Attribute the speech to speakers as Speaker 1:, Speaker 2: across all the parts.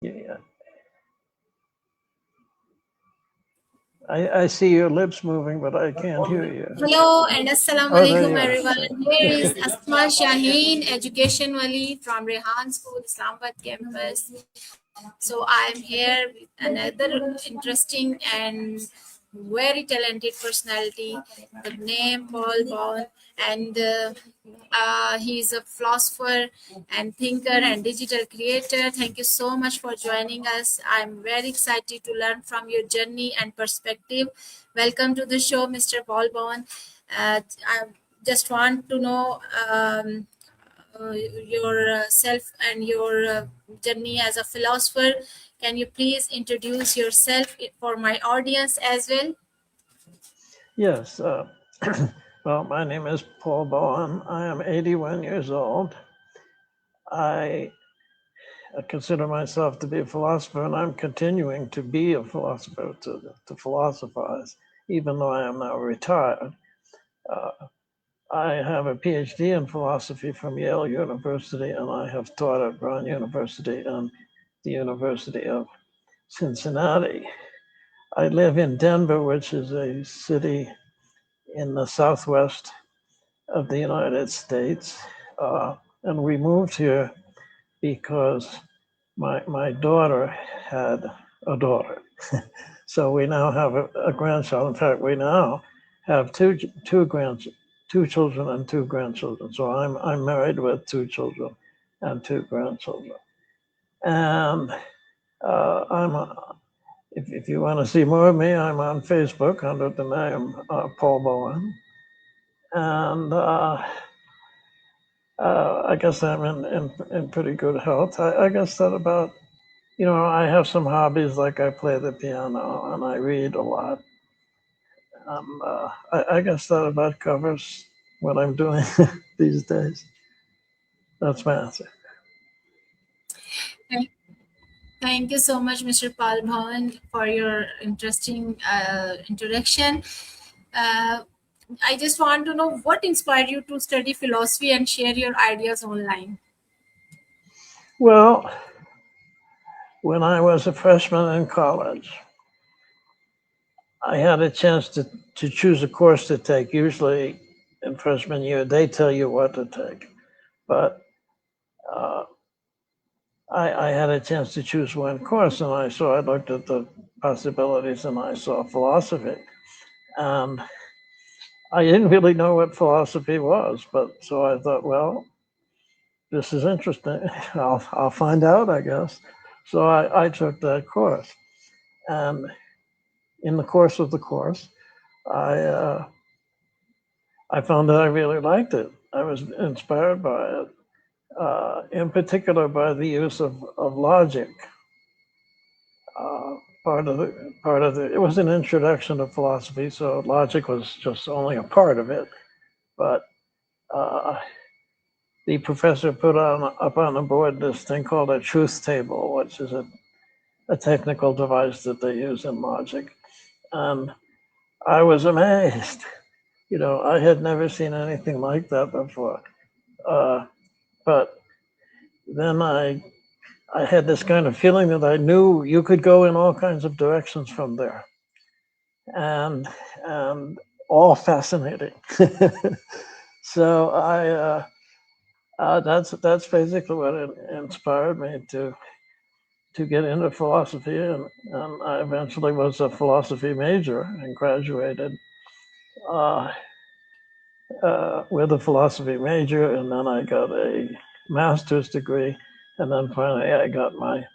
Speaker 1: Yeah. I see your lips moving, but I can't hear you.
Speaker 2: Hello and Assalamu
Speaker 1: Oh, there
Speaker 2: alaikum
Speaker 1: you are.
Speaker 2: everyone. Here is Asma Shaheen, Education Wali from Rehan School, Islamabad campus. So I'm here with another interesting and very talented personality, the name Paul Bowen, and he's a philosopher and thinker and digital creator. Thank you so much for joining us. I'm very excited to learn from your journey and perspective. Welcome to the show, Mr. Paul Bowen. I just want to know yourself and your journey as a philosopher. Can you please introduce yourself for my audience as well?
Speaker 1: Yes. Well, my name is Paul Bowen. I am 81 years old. I consider myself to be a philosopher, and I'm continuing to be a philosopher, to philosophize, even though I am now retired. I have a PhD in philosophy from Yale University, and I have taught at Brown University and the University of Cincinnati. I live in Denver, which is a city in the southwest of the United States. And we moved here because my daughter had a daughter. So we now have a grandchild. In fact, we now have two children and two grandchildren. So I'm married with two children and two grandchildren. And if you want to see more of me, I'm on Facebook under the name Paul Bowen. And I guess I'm in pretty good health. I guess that about, I have some hobbies, like I play the piano and I read a lot. I guess that about covers what I'm doing these days. That's my answer.
Speaker 2: Thank you so much, Mr. Paul Bhawan, for your interesting introduction. Uh, I just want to know what inspired you to study philosophy and share your ideas online.
Speaker 1: Well, when I was a freshman in college, I had a chance to choose a course to take. Usually in freshman year, they tell you what to take. But I had a chance to choose one course, and I looked at the possibilities, and I saw philosophy. And I didn't really know what philosophy was, but so I thought, well, this is interesting. I'll find out, I guess. So I took that course, and in the course of the course, I found that I really liked it. I was inspired by it, in particular by the use of logic. It was an introduction to philosophy, so logic was just only a part of it. But the professor put up on the board this thing called a truth table, which is a technical device that they use in logic. And I was amazed. I had never seen anything like that before. But then I had this kind of feeling that I knew you could go in all kinds of directions from there, and all fascinating. So that's basically what inspired me to get into philosophy, and I eventually was a philosophy major and graduated with a philosophy major, and then I got a master's degree, and then finally I got my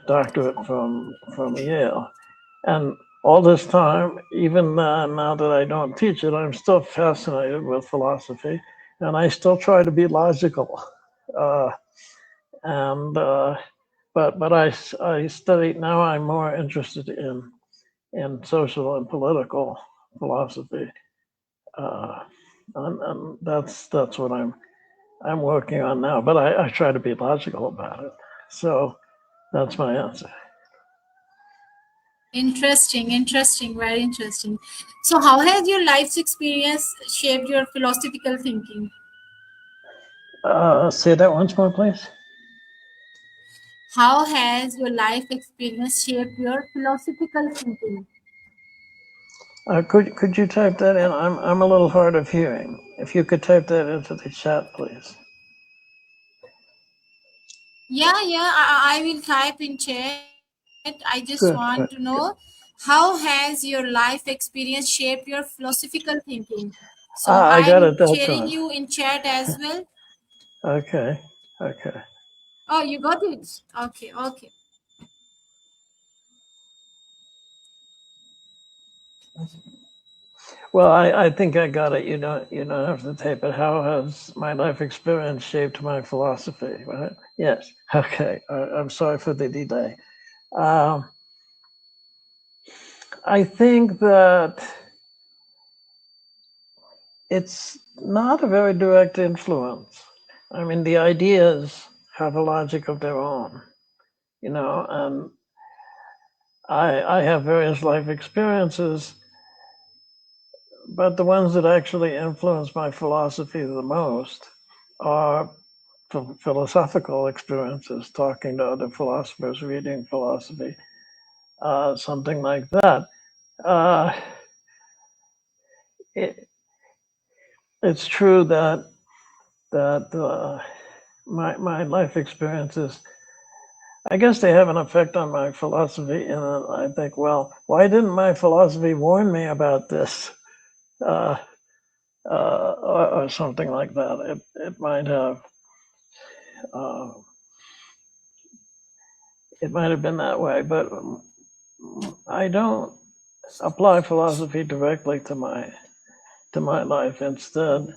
Speaker 1: doctorate from Yale. And all this time, even now that I don't teach it, I'm still fascinated with philosophy, and I still try to be logical. Uh, and but I study now. I'm more interested in social and political philosophy, and that's what I'm working on now. But I try to be logical about it. So that's my answer.
Speaker 2: Interesting, very interesting. So, how has your life's experience shaped your philosophical thinking?
Speaker 1: Say that once more, please.
Speaker 2: how has your life experience shaped your philosophical thinking?
Speaker 1: Could you type that in? I'm a little hard of hearing. If you could type that into the chat, please.
Speaker 2: Yeah, I will type in chat. I just want to
Speaker 1: Good,
Speaker 2: know
Speaker 1: good, good.
Speaker 2: how has your life experience shaped your philosophical thinking? So
Speaker 1: I got
Speaker 2: I'm
Speaker 1: it that
Speaker 2: sharing
Speaker 1: time.
Speaker 2: you in chat as well.
Speaker 1: Okay, okay.
Speaker 2: Oh, you got it. Okay.
Speaker 1: Well, I think I got it. You don't have to tape it. How has my life experience shaped my philosophy? Right? Yes. Okay. I'm sorry for the delay. Um, I think that it's not a very direct influence. I mean, the ideas have a logic of their own, and I have various life experiences, but the ones that actually influence my philosophy the most are philosophical experiences, talking to other philosophers, reading philosophy, something like that. Uh, it, it's true that my life experiences, I guess they have an effect on my philosophy. And I think, well, why didn't my philosophy warn me about this, uh, or something like that? It might have. Uh, it might have been that way, but I don't apply philosophy directly to my life. Instead,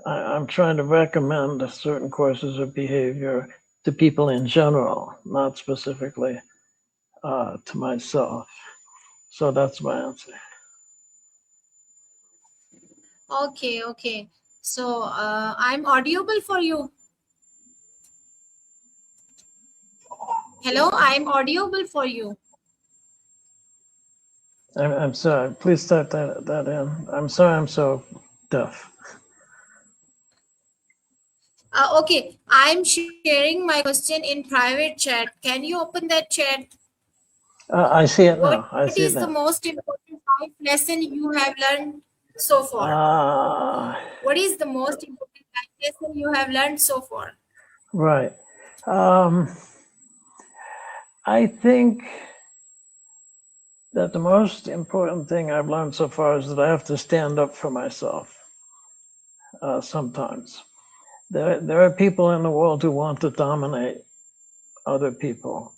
Speaker 1: I'm trying to recommend certain courses of behavior to people in general, not specifically to myself. So that's my answer.
Speaker 2: Okay. So I'm audible for you. Hello, I'm audible for you.
Speaker 1: I'm sorry. Please type that in. I'm sorry. I'm so deaf.
Speaker 2: Okay, I'm sharing my question in private chat. Can you open that chat?
Speaker 1: I see it
Speaker 2: What
Speaker 1: now. I
Speaker 2: is
Speaker 1: see
Speaker 2: the
Speaker 1: it now.
Speaker 2: most important life lesson you have learned so far?
Speaker 1: Uh,
Speaker 2: What is the most important life lesson you have learned so far?
Speaker 1: right. Um, I think that the most important thing I've learned so far is that I have to stand up for myself sometimes. There are people in the world who want to dominate other people,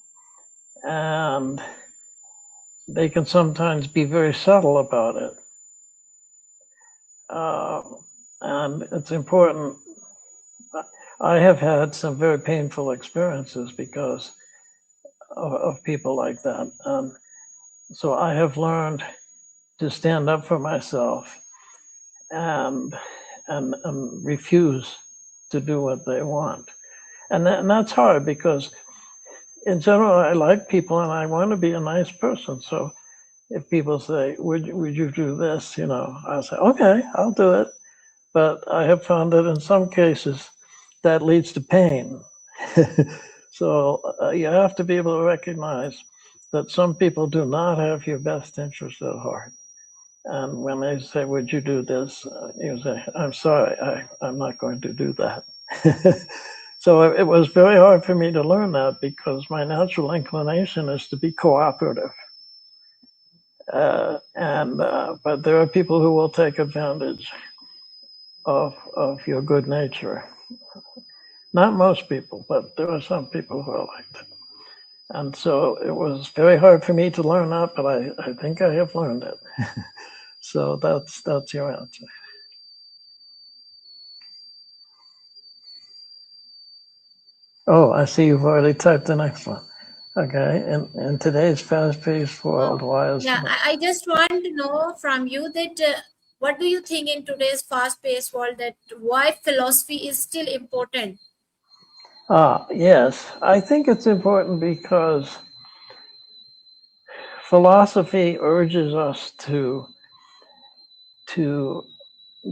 Speaker 1: and they can sometimes be very subtle about it. Uh, and it's important. I have had some very painful experiences because of people like that. And so I have learned to stand up for myself and and refuse to do what they want. And that's hard because in general I like people and I want to be a nice person. So if people say, would you do this? I'll say, okay, I'll do it. But I have found that in some cases that leads to pain. So you have to be able to recognize that some people do not have your best interest at heart. And when they say, would you do this? You say, I'm sorry, I'm not going to do that. So it was very hard for me to learn that because my natural inclination is to be cooperative. But there are people who will take advantage of your good nature. Not most people, but there are some people who are like that. And so it was very hard for me to learn that, but I think I have learned it. So that's your answer. Oh, I see you've already typed the next one. Okay, in today's fast-paced world, why is
Speaker 2: Yeah, I just want to know from you that what do you think in today's fast-paced world that why philosophy is still important?
Speaker 1: yes, I think it's important because philosophy urges us to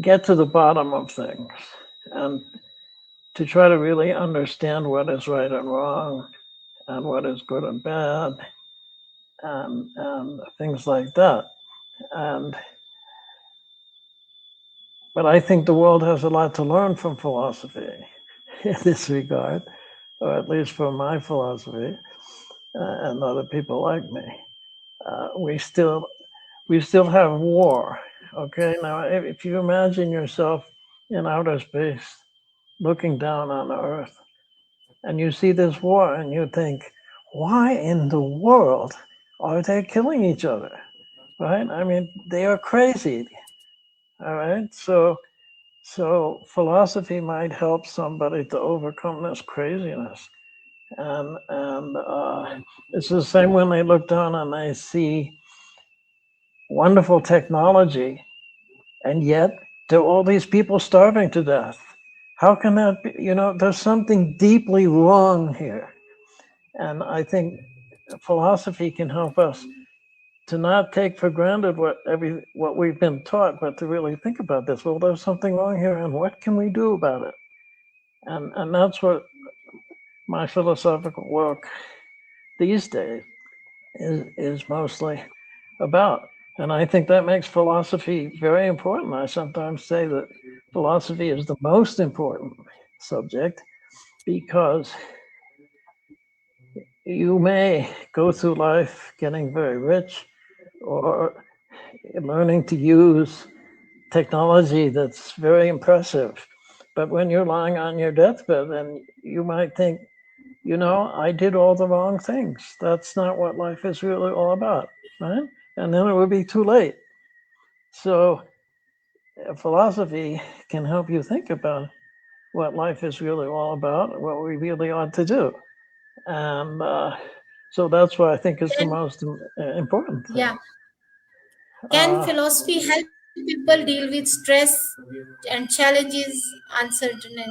Speaker 1: get to the bottom of things and to try to really understand what is right and wrong and what is good and bad, and things like that. And but I think the world has a lot to learn from philosophy in this regard, or at least from my philosophy and other people like me. We still have war. Okay, now if you imagine yourself in outer space, looking down on Earth, and you see this war, and you think, why in the world are they killing each other? Right? I mean, they are crazy. All right, so philosophy might help somebody to overcome this craziness. And it's the same when they look down and they see wonderful technology, and yet there are all these people starving to death. How can that be? You know, there's something deeply wrong here. And I think philosophy can help us to not take for granted what we've been taught, but to really think about this. Well, there's something wrong here, and what can we do about it? And that's what my philosophical work these days is mostly about. And I think that makes philosophy very important. I sometimes say that philosophy is the most important subject because you may go through life getting very rich or learning to use technology that's very impressive. But when you're lying on your deathbed, and you might think, you know, I did all the wrong things. That's not what life is really all about, right? And then it would be too late. So philosophy can help you think about what life is really all about, what we really ought to do. And so that's what I think is the
Speaker 2: Can,
Speaker 1: most important thing.
Speaker 2: yeah. Can philosophy help people deal with stress and challenges, uncertainty?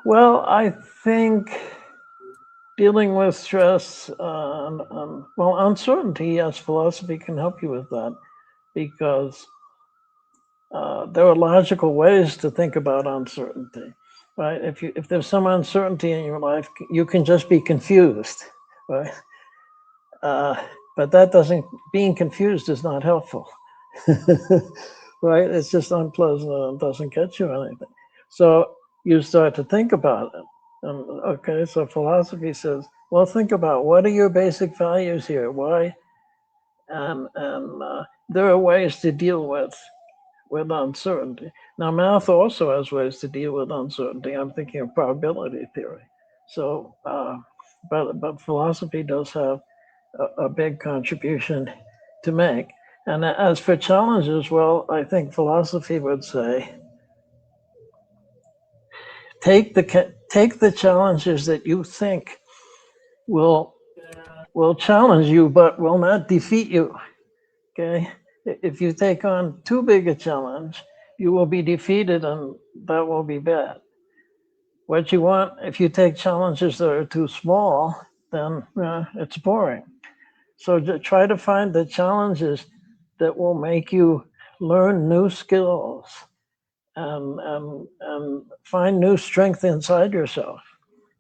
Speaker 1: Well, I think dealing with stress, well, uncertainty, yes, philosophy can help you with that because there are logical ways to think about uncertainty, right? If there's some uncertainty in your life, you can just be confused, right? But that doesn't. Being confused is not helpful, right? It's just unpleasant and doesn't get you anything. So you start to think about it. Okay, so philosophy says, well, think about what are your basic values here? Why? And there are ways to deal with uncertainty. Now, math also has ways to deal with uncertainty. I'm thinking of probability theory. So, but philosophy does have a big contribution to make. And as for challenges, well, I think philosophy would say take the challenges that you think will challenge you, but will not defeat you. Okay, if you take on too big a challenge, you will be defeated, and that will be bad. What you want, if you take challenges that are too small, then it's boring. So try to find the challenges that will make you learn new skills and find new strength inside yourself.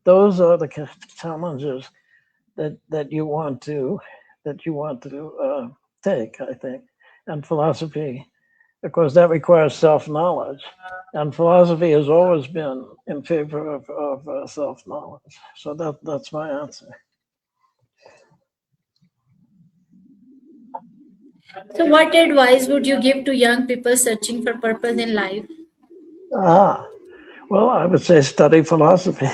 Speaker 1: Those are the challenges that you want to take, I think. And philosophy, of course, that requires self-knowledge. And philosophy has always been in favor of self-knowledge. So that's my answer.
Speaker 2: So, what advice would you give to young people searching for purpose in life?
Speaker 1: Ah, well, I would say study philosophy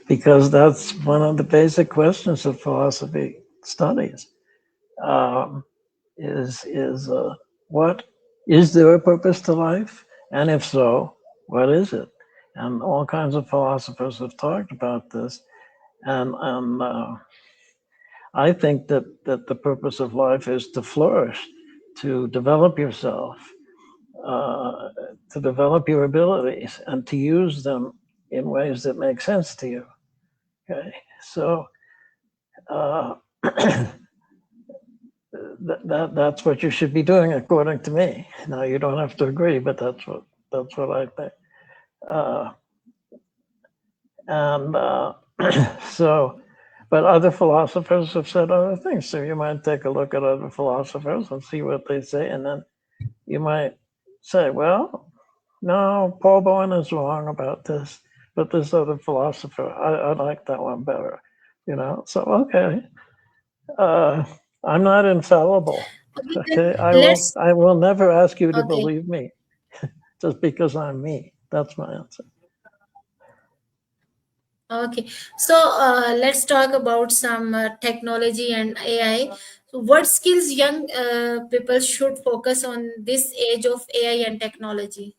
Speaker 1: because that's one of the basic questions of philosophy studies. Um, is what is there a purpose to life, and if so, what is it? And all kinds of philosophers have talked about this, and I think that the purpose of life is to flourish, to develop yourself, uh, to develop your abilities, and to use them in ways that make sense to you. Okay, so uh, that's what you should be doing, according to me. Now you don't have to agree, but that's what I think. Uh, and So, but other philosophers have said other things. So you might take a look at other philosophers and see what they say, and then you might say, well, no, Paul Bowen is wrong about this, but this other philosopher, I like that one better. So okay, I'm not infallible.
Speaker 2: Okay,
Speaker 1: Okay,
Speaker 2: let's.
Speaker 1: I will never ask you to
Speaker 2: Okay.
Speaker 1: believe me just because I'm me. That's my answer.
Speaker 2: Okay, so let's talk about some technology and AI. So what skills young people should focus on this age of AI and technology?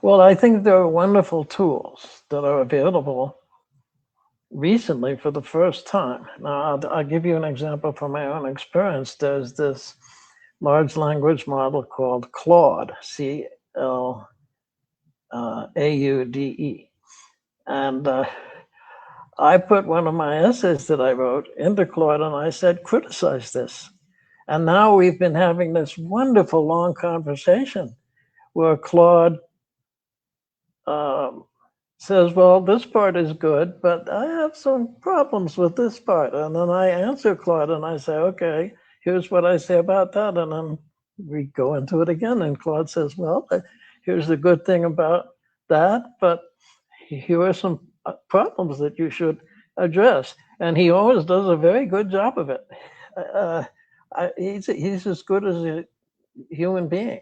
Speaker 1: Well, I think there are wonderful tools that are available recently for the first time. Now, I'll give you an example from my own experience. There's this large language model called Claude, CLAUDE. And I put one of my essays that I wrote into Claude and I said, criticize this. And now we've been having this wonderful long conversation where Claude says, well, this part is good, but I have some problems with this part. And then I answer Claude and I say, okay, here's what I say about that. And then we go into it again. And Claude says, well, here's the good thing about that, but here are some problems that you should address. And he always does a very good job of it. He's as good as a human being.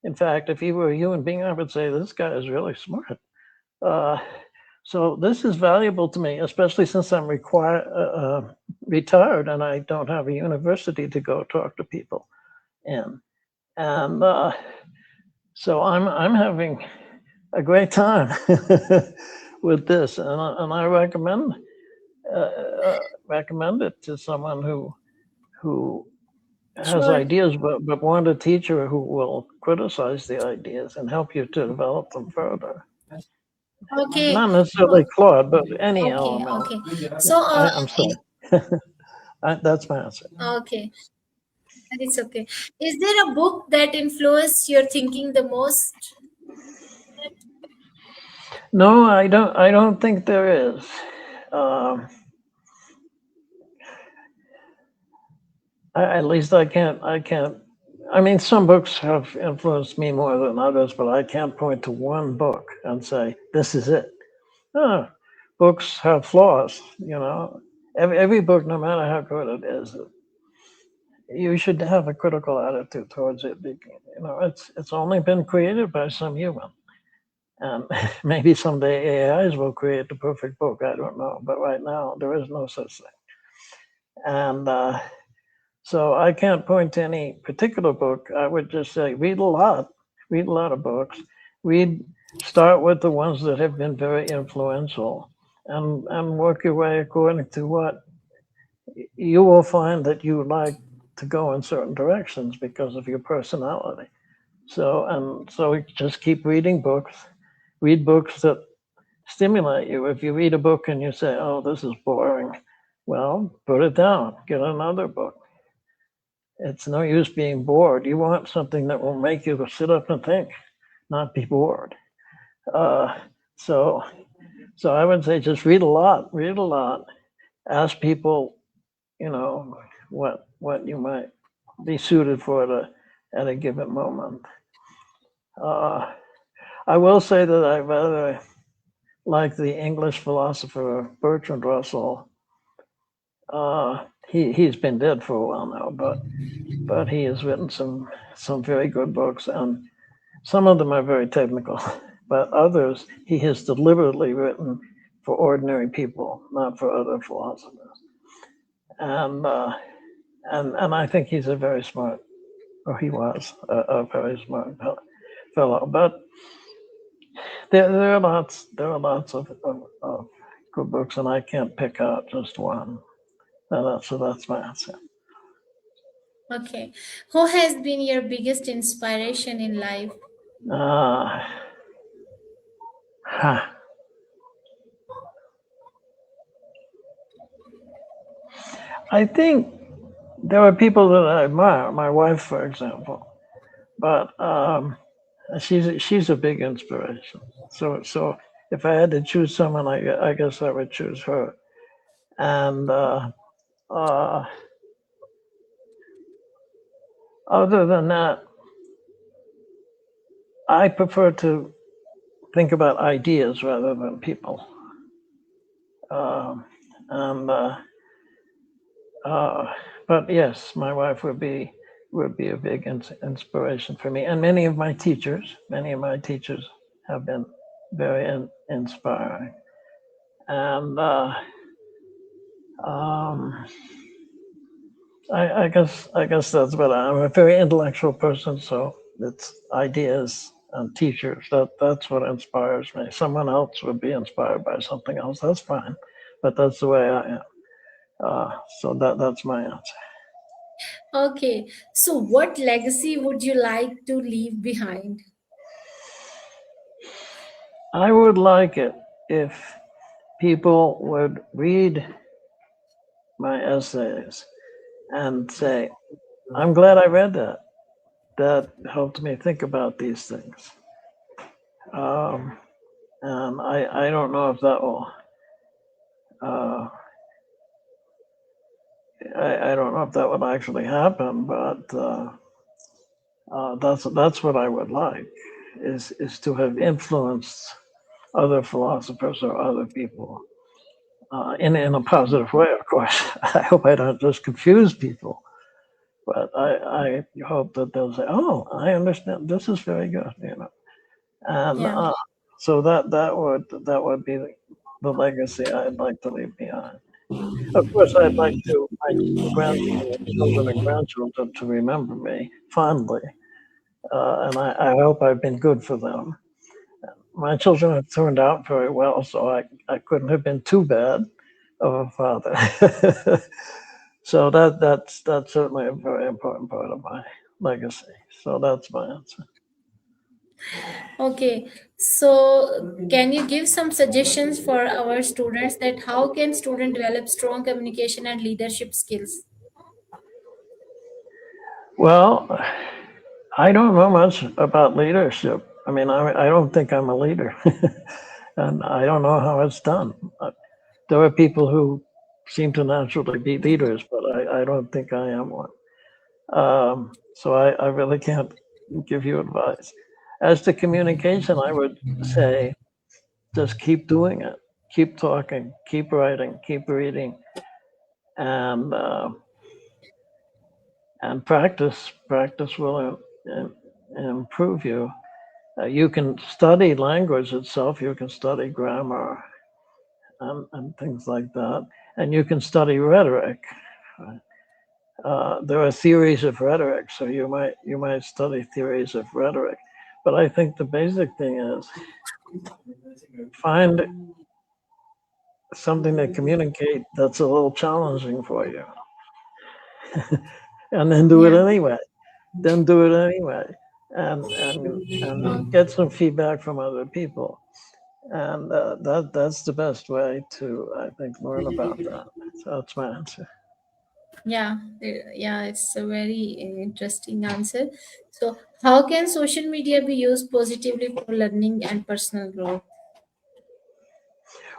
Speaker 1: In fact, if he were a human being, I would say this guy is really smart. So this is valuable to me, especially since I'm retired and I don't have a university to go talk to people in. And so I'm having a great time with this, and I recommend it to someone who has
Speaker 2: Sure.
Speaker 1: ideas, but want a teacher who will criticize the ideas and help you to develop them further.
Speaker 2: Okay.
Speaker 1: Not necessarily Claude, but any
Speaker 2: Okay.
Speaker 1: element.
Speaker 2: Okay.
Speaker 1: Yeah,
Speaker 2: So,
Speaker 1: I'm sorry. That's my answer.
Speaker 2: okay, it's okay. Is there a book that influenced your thinking the most?
Speaker 1: No, I don't. I don't think there is. Um, at least I can't. I can't. I mean, some books have influenced me more than others, but I can't point to one book and say this is it. No, books have flaws. Every book, no matter how good it is, you should have a critical attitude towards it. It's only been created by some human. And maybe someday AIs will create the perfect book. I don't know. But right now, there is no such thing. And so I can't point to any particular book. I would just say read a lot of books. Start with the ones that have been very influential and work your way according to what you will find that you like to go in certain directions because of your personality. So just keep reading books. Read books that stimulate you. If you read a book and you say, "Oh, this is boring," well, put it down. Get another book. It's no use being bored. You want something that will make you sit up and think, not be bored. Uh, so, so I would say just read a lot. Read a lot. Ask people, what you might be suited for at a given moment. Uh, I will say that I rather like the English philosopher Bertrand Russell. He's been dead for a while now, but he has written some very good books, and some of them are very technical, but others he has deliberately written for ordinary people, not for other philosophers. And and I think he's a very smart, or he was a very smart fellow. But there are lots of good books, and I can't pick out just one. So that's my answer.
Speaker 2: Okay. Who has been your biggest inspiration in life?
Speaker 1: Uh, huh. I think there are people that I admire. My wife, for example, but she's a big inspiration. So if I had to choose someone, I guess I would choose her. And uh, other than that, I prefer to think about ideas rather than people. Um, and but yes, my wife would be a big inspiration for me, and many of my teachers have been very inspiring. And um, I guess that's what I'm a very intellectual person, so it's ideas and teachers that's what inspires me. Someone else would be inspired by something else. That's fine, but that's the way I am. So that's my answer.
Speaker 2: Okay, so what legacy would you like to leave behind?
Speaker 1: I would like it if people would read my essays and say, "I'm glad I read that. That helped me think about these things." Um, and I don't know if that will. Uh, I don't know if that would actually happen, but that's what I would like is to have influenced other philosophers or other people in a positive way, of course. I hope I don't just confuse people, but I hope that they'll say, "Oh, I understand. This is very good," you know. And
Speaker 2: Yeah.
Speaker 1: so that would be the legacy I'd like to leave behind. Of course, I'd like to my grandchildren and grandchildren to remember me fondly, and I hope I've been good for them. My children have turned out very well, so I couldn't have been too bad of a father. So that's certainly a very important part of my legacy. So that's my answer.
Speaker 2: Okay, so can you give some suggestions for our students that how can student develop strong communication and leadership skills?
Speaker 1: Well, I don't know much about leadership. I mean, I don't think I'm a leader, and I don't know how it's done. There are people who seem to naturally be leaders, but I don't think I am one. So I really can't give you advice. As to communication, I would say just keep doing it, keep talking, keep writing, keep reading, and and practice. Practice will improve you. You can study language itself. You can study grammar and things like that, and you can study rhetoric. There are theories of rhetoric, so you might study theories of rhetoric. But I think the basic thing is find something to communicate that's a little challenging for you, and then do it
Speaker 2: Yeah.
Speaker 1: anyway. Then do it anyway, and get some feedback from other people. And that's the best way to, I think, learn about that. So that's my answer.
Speaker 2: Yeah, yeah, it's a very interesting answer. So, how can social media be used positively for learning and personal growth?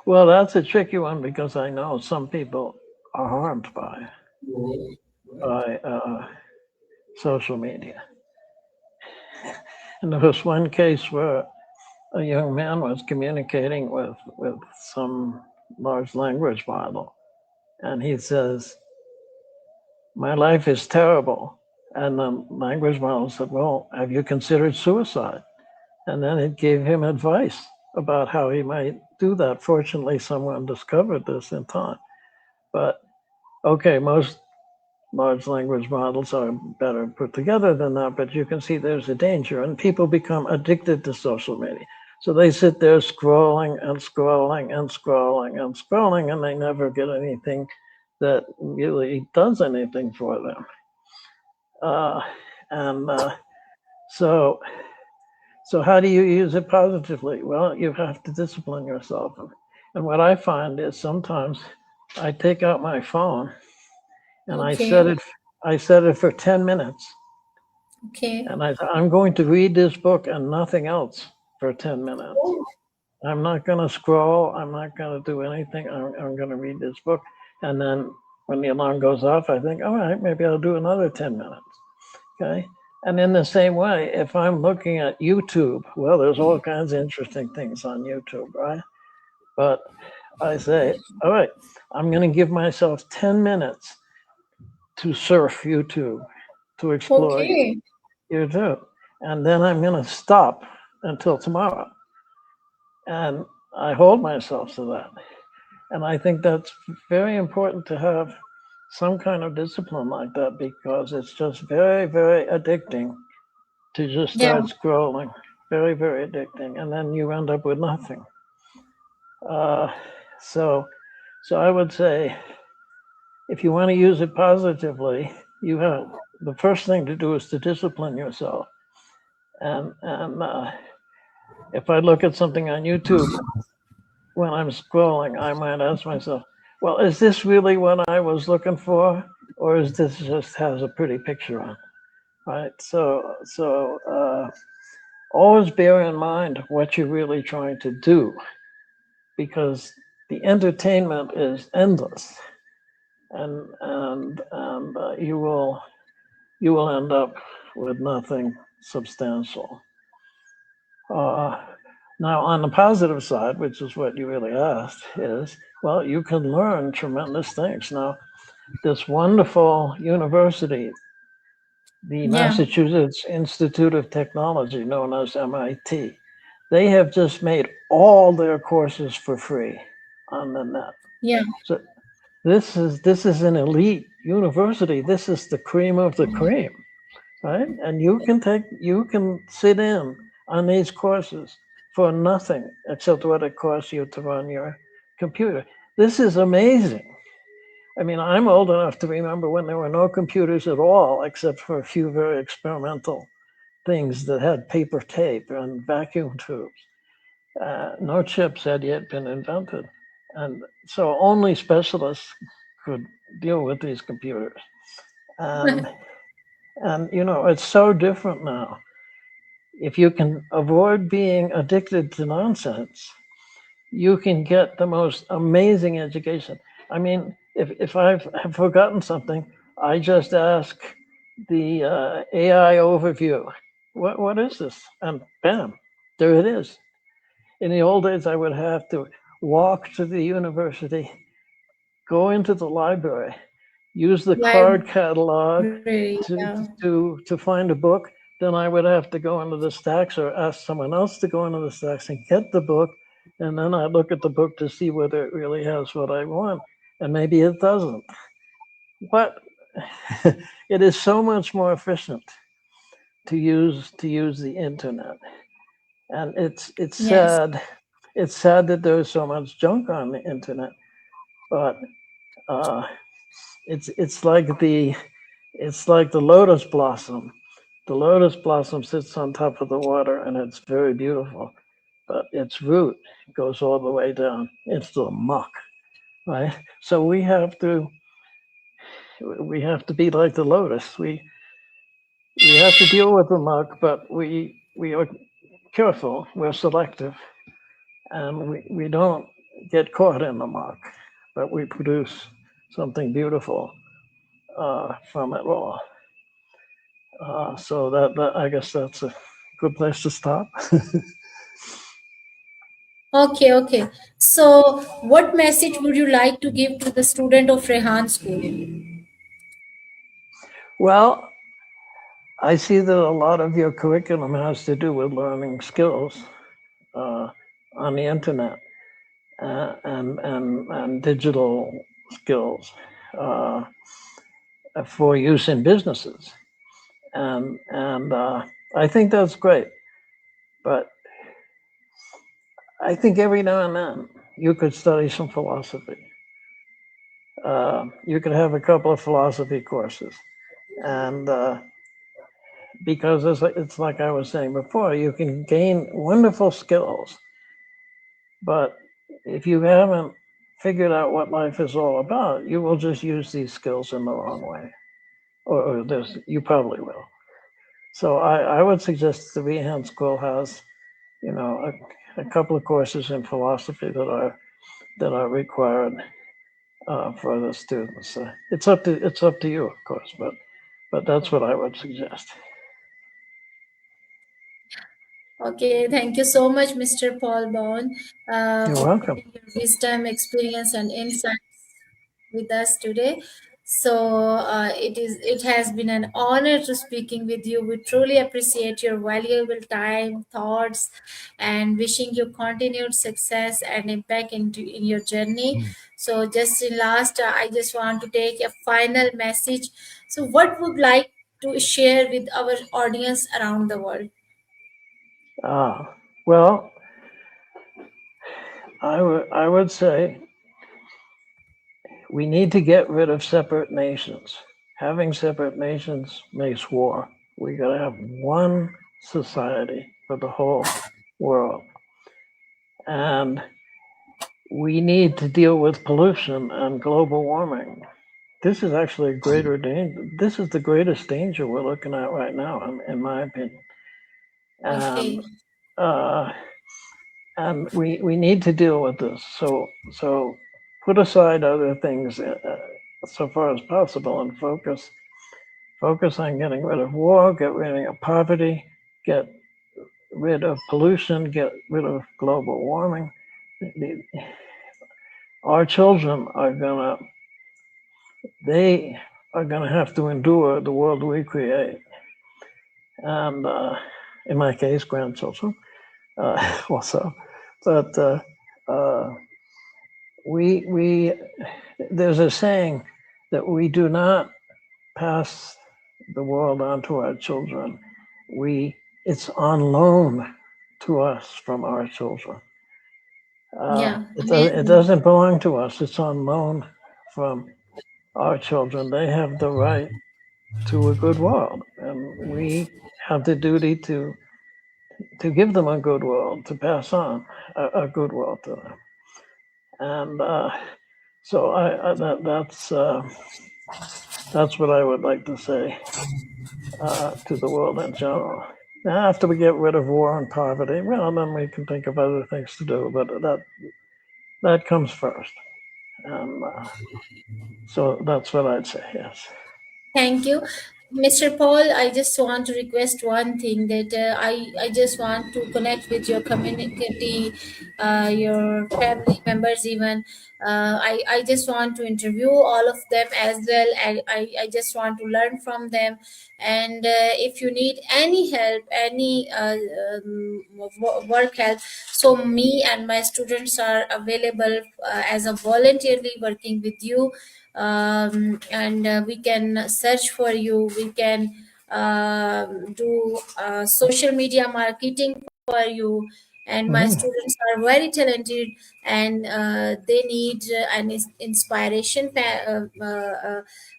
Speaker 1: Well, that's a tricky one because I know some people are harmed by social media. And there was one case where a young man was communicating with some large language model, and he says, "My life is terrible." And the language model said, "Well, have you considered suicide?" And then it gave him advice about how he might do that. Fortunately, someone discovered this in time. But okay, most large language models are better put together than that, but you can see there's a danger, and people become addicted to social media. So they sit there scrolling and scrolling and scrolling and scrolling, and they never get anything that really does anything for them. Uh, and so, so how do you use it positively? Well, you have to discipline yourself. And what I find is sometimes I take out my phone and
Speaker 2: Okay,
Speaker 1: I set it for 10 minutes.
Speaker 2: okay.
Speaker 1: And I'm going to read this book and nothing else for 10 minutes. I'm not going to scroll. I'm not going to do anything. I'm going to read this book. And then when the alarm goes off, I think, all right, maybe I'll do another 10 minutes. Okay. And in the same way, if I'm looking at YouTube, well, there's all kinds of interesting things on YouTube, right? But I say, all right, I'm going to give myself 10 minutes to surf YouTube, to explore
Speaker 2: Okay.
Speaker 1: YouTube. And then I'm going to stop until tomorrow. And I hold myself to that. And I think that's very important to have some kind of discipline like that because it's just very, very addicting to just
Speaker 2: Yeah.
Speaker 1: start scrolling. Very, very addicting. And then you end up with nothing. Uh, so, so I would say if you want to use it positively, you have the first thing to do is to discipline yourself. And if I look at something on YouTube when I'm scrolling, I might ask myself, well, is this really what I was looking for, or is this just has a pretty picture on? Right. So always bear in mind what you're really trying to do, because the entertainment is endless, and you will end up with nothing substantial. Uh, Now, on the positive side, which is what you really asked, is well, you can learn tremendous things. Now, this wonderful university, the
Speaker 2: Yeah.
Speaker 1: Massachusetts Institute of Technology, known as MIT, they have just made all their courses for free on the net.
Speaker 2: Yeah.
Speaker 1: So this is an elite university. This is the cream of the cream, right? And you can sit in on these courses for nothing except what it costs you to run your computer. This is amazing. I mean, I'm old enough to remember when there were no computers at all, except for a few very experimental things that had paper tape and vacuum tubes. No chips had yet been invented. And so only specialists could deal with these computers. And, and it's so different now. If you can avoid being addicted to nonsense, you can get the most amazing education. I mean, if I've have forgotten something, I just ask the AI overview, what is this? And bam, there it is. In the old days, I would have to walk to the university, go into the library, use the card catalog
Speaker 2: Library.
Speaker 1: to
Speaker 2: Yeah.
Speaker 1: to find a book. Then I would have to go into the stacks or ask someone else to go into the stacks and get the book. And then I look at the book to see whether it really has what I want. And maybe it doesn't. But it is so much more efficient to use the internet. And it's
Speaker 2: Yes.
Speaker 1: sad. It's sad that there's so much junk on the internet. But uh, it's like the lotus blossom. The lotus blossom sits on top of the water and it's very beautiful, but its root goes all the way down into the muck, right? So we have to be like the lotus. We have to deal with the muck, but we are careful. We're selective, and we don't get caught in the muck, but we produce something beautiful from it all. So that I guess that's a good place to stop.
Speaker 2: Okay, okay. So, what message would you like to give to the student of Rehan School?
Speaker 1: Well, I see that a lot of your curriculum has to do with learning skills uh, on the internet and digital skills uh, for use in businesses, and I think that's great. But I think every now and then you could study some philosophy. You could have a couple of philosophy courses, and because it's like I was saying before, you can gain wonderful skills, but if you haven't figured out what life is all about, you will just use these skills in the wrong way, or you probably will. So I would suggest the Rehan School has, you know, a couple of courses in philosophy that are required for the students. It's up to you, of course, but that's what I would suggest.
Speaker 2: Okay, thank you so much, Mr. Paul Bowen,
Speaker 1: You're
Speaker 2: for
Speaker 1: welcome.
Speaker 2: sharing your wisdom, experience, and insights with us today. So it has been an honor to speaking with you. We truly appreciate your valuable time, thoughts, and wishing you continued success and impact in your journey. So just in last, I just want to take a final message. So what would like to share with our audience around the world?
Speaker 1: Well, I would say we need to get rid of separate nations. Having separate nations makes war. We got to have one society for the whole world. And we need to deal with pollution and global warming. This is actually a greater danger. This is the greatest danger we're looking at right now, in my opinion. And
Speaker 2: Okay.
Speaker 1: uh, we need to deal with this. So put aside other things so far as possible and focus on getting rid of war, get rid of poverty, get rid of pollution, get rid of global warming. Our children are they are gonna have to endure the world we create, and in my case, grandchildren also. But we there's a saying that we do not pass the world on to our children. It's on loan to us from our children.
Speaker 2: Yeah,
Speaker 1: It
Speaker 2: amazing.
Speaker 1: doesn't belong to us. It's on loan from our children. They have the right to a good world, and we have the duty to give them a good world, to pass on a good world to them. And so that's what I would like to say to the world in general. Now, after we get rid of war and poverty, well, then we can think of other things to do, but that comes first. And so that's what I'd say, yes.
Speaker 2: Thank you. Mr. Paul, I just want to request one thing that I just want to connect with your community, your family members, even. I just want to interview all of them as well. I just want to learn from them. And if you need any help, any work help, so me and my students are available as a voluntarily working with you, and we can search for you. We can do social media marketing for you. And my
Speaker 1: Mhm.
Speaker 2: students are very talented, and they need an inspiration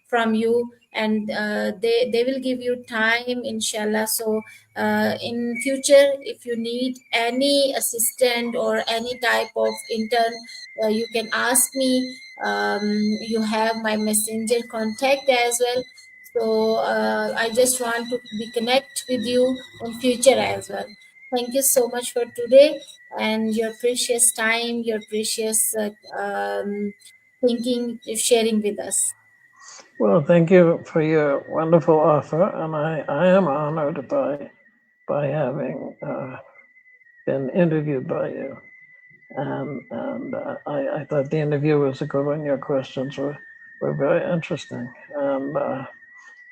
Speaker 2: from you, and they will give you time, inshallah. So in future, if you need any assistant or any type of intern, you can ask me. You have my messenger contact as well. So I just want to be connect with you in future as well. Thank you so much for today and your precious time, your precious thinking, sharing with us.
Speaker 1: Well, thank you for your wonderful offer, and I am honored by having been interviewed by you. And I thought the interview was a good one. Your questions were very interesting, and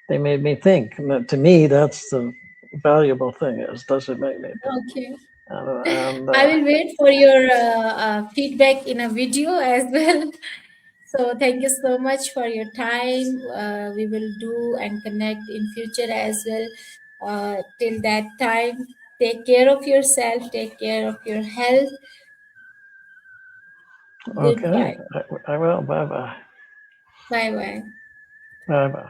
Speaker 1: they made me think. And to me, that's the valuable thing: is does it make me think?
Speaker 2: Okay.
Speaker 1: And
Speaker 2: I will wait for your feedback in a video as well. So thank you so much for your time. We will do and connect in future as well. Till that time, take care of yourself. Take care of your health.
Speaker 1: okay,
Speaker 2: Goodbye.
Speaker 1: I will. Bye bye.
Speaker 2: Bye bye.
Speaker 1: Bye bye.